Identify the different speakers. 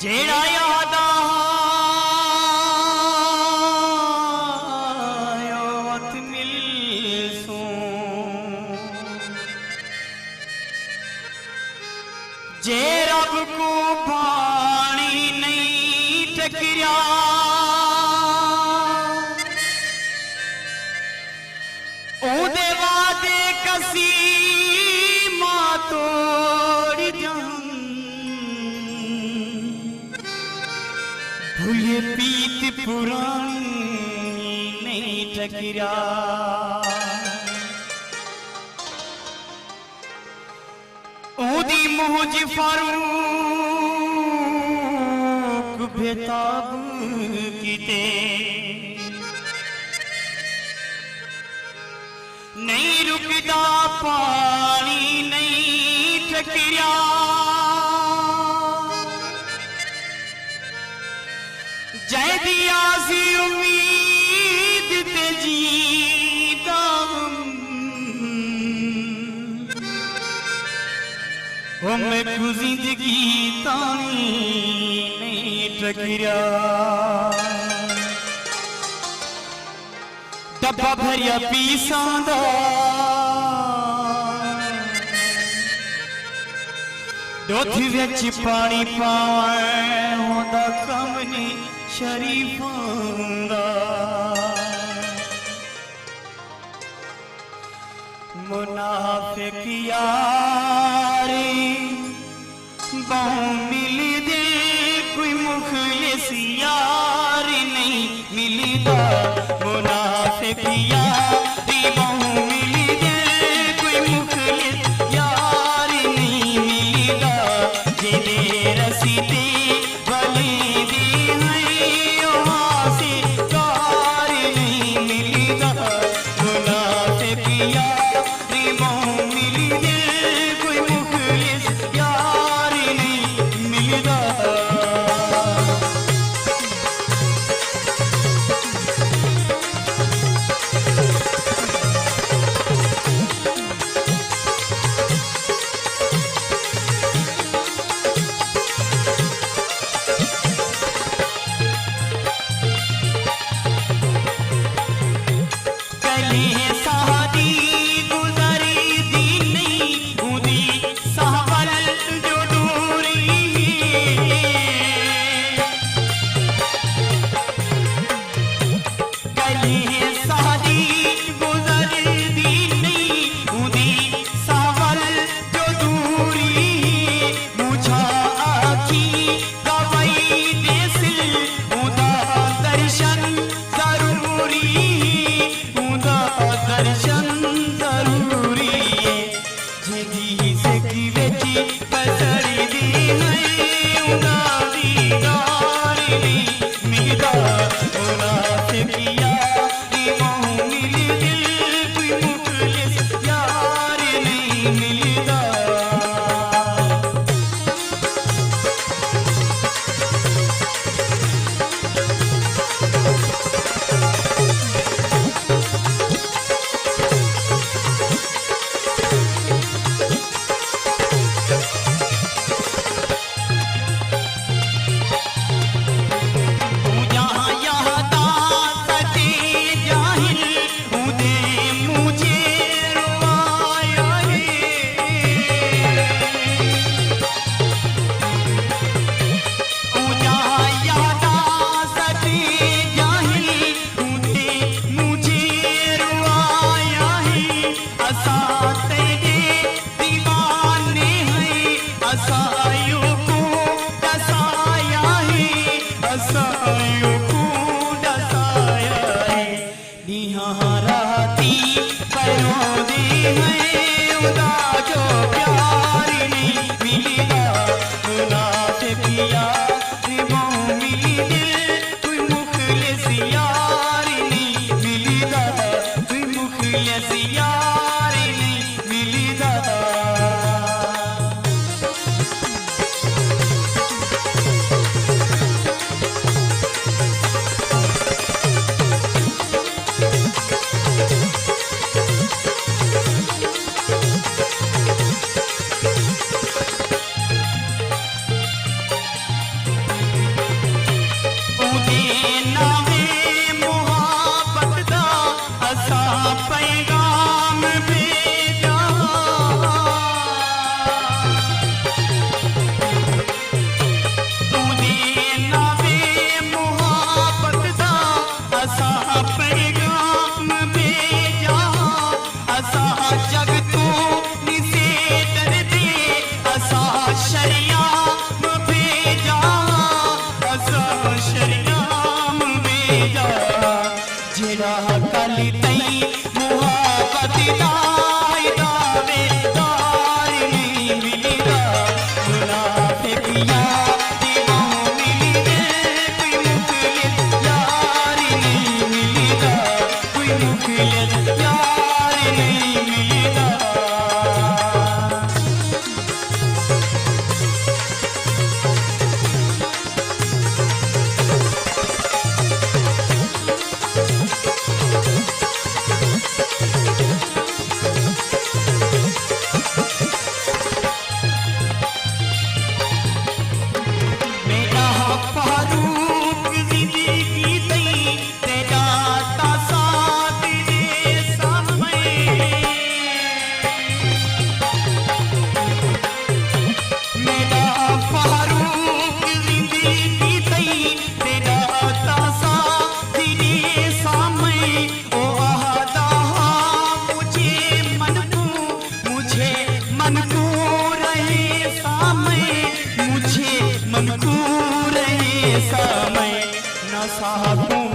Speaker 1: जेड़ा याद आयो वत मिलसू जे रब को पानी नहीं टकरिया ओदे वादे कसी मां तोड़ जान भूले पीत पुरानी नहीं टकरिया ओदी मुझ फारूक बेताब कीते नहीं रुकदा पानी नहीं टकरिया जय दिया सी उम्मीद ते जीदा वो मैं को जिंदगी तानी नहीं टकरिया डब्बा भरिया पीसां दा दोथी विच पानी पावण होंदा कम नहीं शरीफां दा मुनाफिक यारी बहु मिली दे कोई मुखलिस यार नहीं मिलदा मुनाफिक यारी बहु मिली दे कोई मुखलिस यार नहीं मिलदा जिने रसीदे भली दी है वहां से कार नहीं मिलदा मुनाफिक यारी बहु मिली दे कोई मुखलिस यार नहीं मिलदा मंजूर ये समय न साकूं